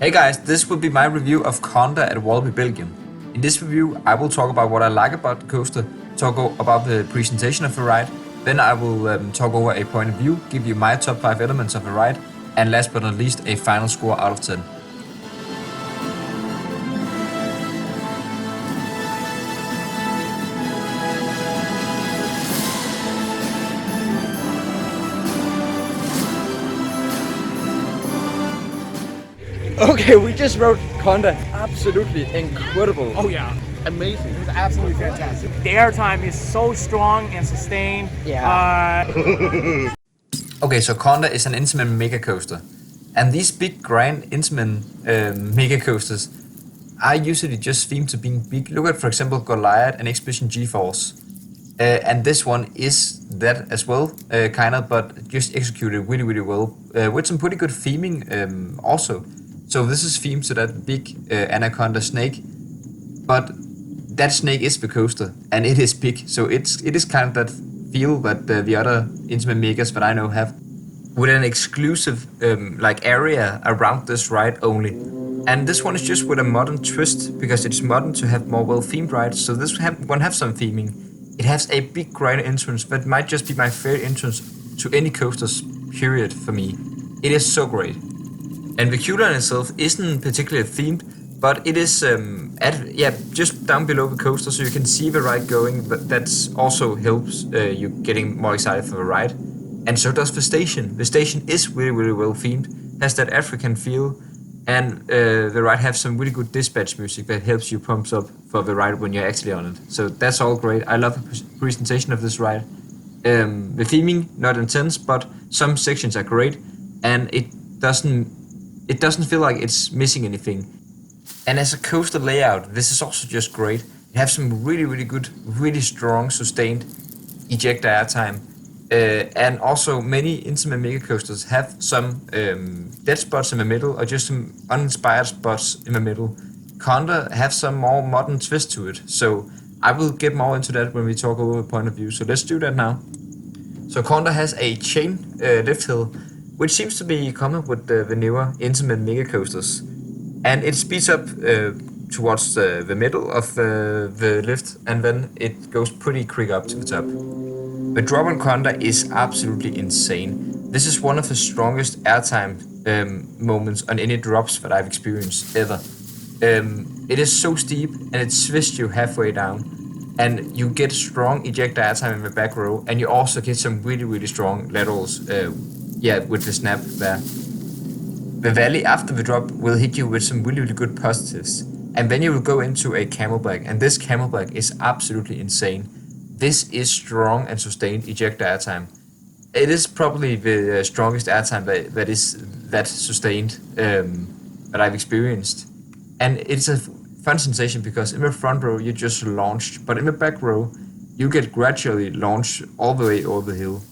Hey guys, this will be my review of Kondaa at Walibi, Belgium. In this review, I will talk about what I like about the coaster, talk about the presentation of the ride, then I will talk over a point of view, give you my top 5 elements of the ride, and last but not least, a final score out of 10. Okay, we just rode Kondaa. Absolutely incredible. Oh yeah, Amazing. it was absolutely fantastic. The airtime is so strong and sustained. Yeah. Okay, so Kondaa is an Intamin mega coaster. And these big, grand Intamin mega coasters are usually just themed to being big. Look at, for example, Goliath and Expedition G-Force. And this one is that as well, kind of, but just executed really, really well. With some pretty good theming also. So this is themed to that big anaconda snake, but that snake is the coaster, and it is big, so it is kind of that feel that the other Intamin megas that I know have, with an exclusive like area around this ride only. And this one is just with a modern twist, because it's modern to have more well-themed rides, so this one have some theming. It has a big grand entrance that might just be my favorite entrance to any coasters, period, for me. It is so great. And the queue line itself isn't particularly themed, but it is just down below the coaster, so you can see the ride going. But that's also helps you getting more excited for the ride. And so does the station. The station is really, really well themed, has that African feel, and the ride has some really good dispatch music that helps you pump up for the ride when you're actually on it. So that's all great. I love the presentation of this ride. The theming not intense, but some sections are great, and it doesn't feel like it's missing anything. And as a coaster layout, this is also just great. You have some really, really good, really strong, sustained ejector airtime. And also many Intamin mega coasters have some dead spots in the middle, or just some uninspired spots in the middle. Kondaa have some more modern twist to it, so I will get more into that when we talk over the point of view. So let's do that now. So Kondaa has a chain lift hill, which seems to be common with the newer Intamin mega coasters, and it speeds up towards the middle of the lift, and then it goes pretty quick up to the top. The drop on Kondaa is absolutely insane. This is one of the strongest airtime moments on any drops that I've experienced ever. It is so steep, and it twists you halfway down, and you get strong ejector airtime in the back row, and you also get some really, really strong laterals. With the snap there. The valley after the drop will hit you with some really, really good positives. And then you will go into a camelback, and this camelback is absolutely insane. This is strong and sustained ejector airtime. It is probably the strongest airtime that is that sustained that I've experienced. And it's a fun sensation because in the front row you just launched, but in the back row you get gradually launched all the way over the hill.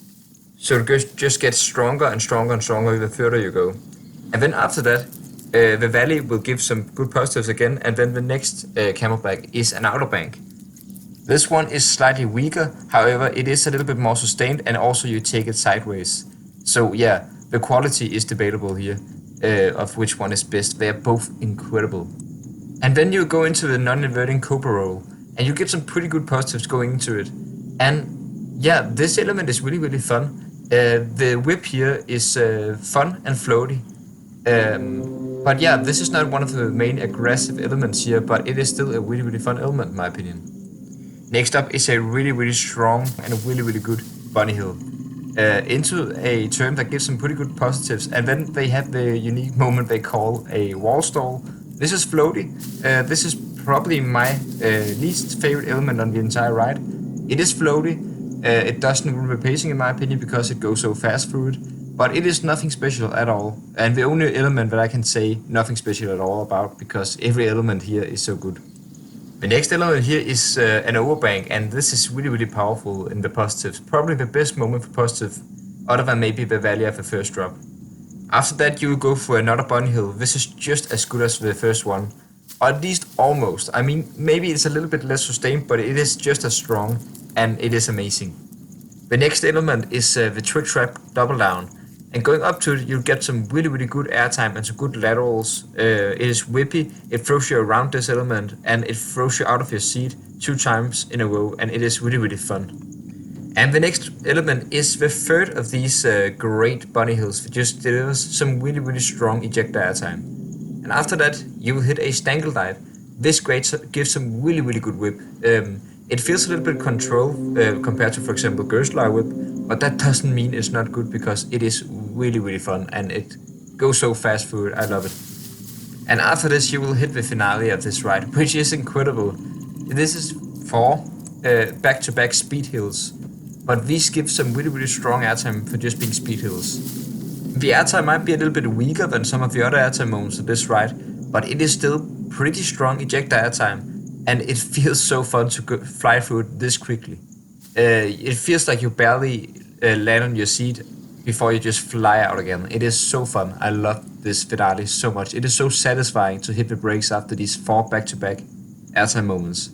So it just gets stronger and stronger and stronger the further you go. And then after that, the valley will give some good positives again, and then the next camelback is an outer bank. This one is slightly weaker, however it is a little bit more sustained, and also you take it sideways. So yeah, the quality is debatable here, of which one is best. They are both incredible. And then you go into the non-inverting cobra roll, and you get some pretty good positives going into it. And yeah, this element is really, really fun. The whip here is fun and floaty. But yeah, this is not one of the main aggressive elements here, but it is still a really, really fun element in my opinion. Next up is a really, really strong and a really, really good bunny hill. Into a turn that gives some pretty good positives, and then they have the unique moment they call a wall stall. This is floaty. This is probably my least favorite element on the entire ride. It is floaty. It doesn't ruin the pacing in my opinion because it goes so fast through it, but it is nothing special at all, and the only element that I can say nothing special at all about, because every element here is so good. The next element here is an overbank, and this is really, really powerful in the positives, probably the best moment for positive, other than maybe the valley of the first drop. After that you go for another bunny hill. This is just as good as the first one, or at least almost. I mean, maybe it's a little bit less sustained, but it is just as strong, and it is amazing. The next element is the trick trap double down. And going up to it, you'll get some really good airtime and some good laterals. It is whippy, it throws you around this element, and it throws you out of your seat 2 times in a row, and it is really fun. And the next element is the third of these great bunny hills that just delivers some really strong ejector airtime. And after that, you will hit a stangle dive. This gives some really good whip. It feels a little bit control compared to, for example, Gerstler whip, but that doesn't mean it's not good because it is really fun and it goes so fast through it. I love it. And after this, you will hit the finale of this ride, which is incredible. This is 4 back-to-back speed hills, but these give some really strong airtime for just being speed hills. The airtime might be a little bit weaker than some of the other airtime moments of this ride, but it is still pretty strong ejector airtime, and it feels so fun to fly through it this quickly. It feels like you barely land on your seat before you just fly out again. It is so fun. I love this finale so much. It is so satisfying to hit the brakes after these 4 back-to-back airtime moments.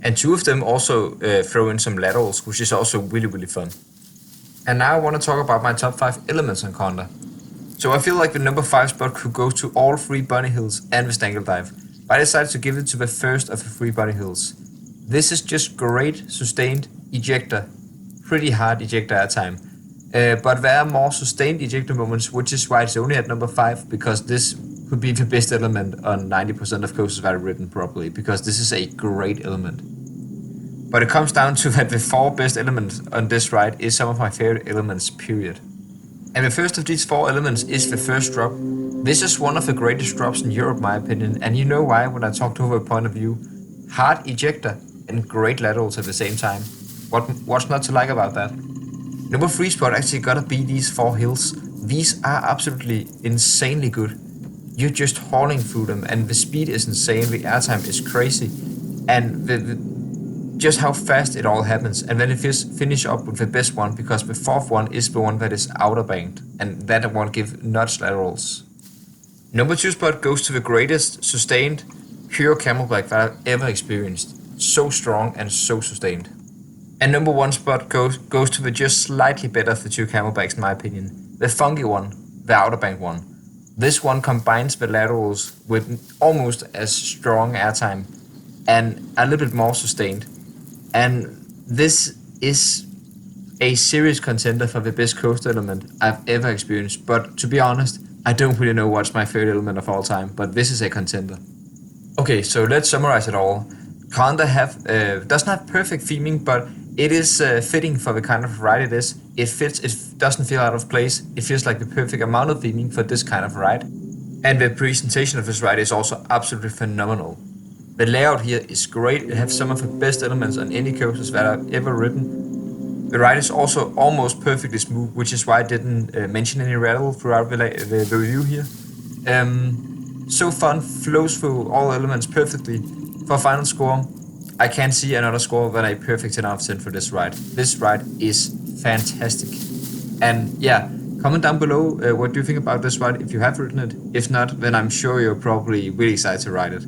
And 2 of them also throw in some laterals, which is also really fun. And now I want to talk about my top 5 elements on Kondaa. So I feel like the number 5 spot could go to all 3 bunny hills and the stangle dive, but I decided to give it to the first of the 3 bunny hills. This is just great, sustained ejector, pretty hard ejector airtime. But there are more sustained ejector moments, which is why it's only at number 5, because this could be the best element on 90% of coasters that I've written probably, because this is a great element. But it comes down to that the 4 best elements on this ride is some of my favorite elements, period. And the first of these 4 elements is the first drop. This is one of the greatest drops in Europe, in my opinion, and you know why when I talked over a point of view. Hard ejector and great laterals at the same time. What's not to like about that? Number 3 spot actually gotta be these 4 hills. These are absolutely insanely good. You're just hauling through them, and the speed is insane, the airtime is crazy, and just how fast it all happens. And then it finish up with the best one, because the 4th one is the one that is outer banked, and that one give nuts laterals. Number 2 spot goes to the greatest sustained pure camelback that I've ever experienced. So strong and so sustained. And number 1 spot goes to the just slightly better of the 2 camelbacks in my opinion. The funky one, the outer bank one. This one combines the laterals with almost as strong airtime and a little bit more sustained. And this is a serious contender for the best coaster element I've ever experienced. But to be honest, I don't really know what's my favorite element of all time, but this is a contender. Okay, so let's summarize it all. Kondaa doesn't have perfect theming, but it is fitting for the kind of ride it is. It fits, it doesn't feel out of place. It feels like the perfect amount of theming for this kind of ride. And the presentation of this ride is also absolutely phenomenal. The layout here is great. It has some of the best elements on any coasters that I've ever ridden. The ride is also almost perfectly smooth, which is why I didn't mention any rattle throughout the review here. So fun, flows through all elements perfectly. For a final score, I can't see another score than a perfect 10 out of 10 for this ride. This ride is fantastic. And yeah, comment down below what do you think about this ride if you have ridden it. If not, then I'm sure you're probably really excited to ride it.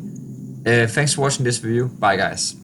Thanks for watching this video. Bye guys.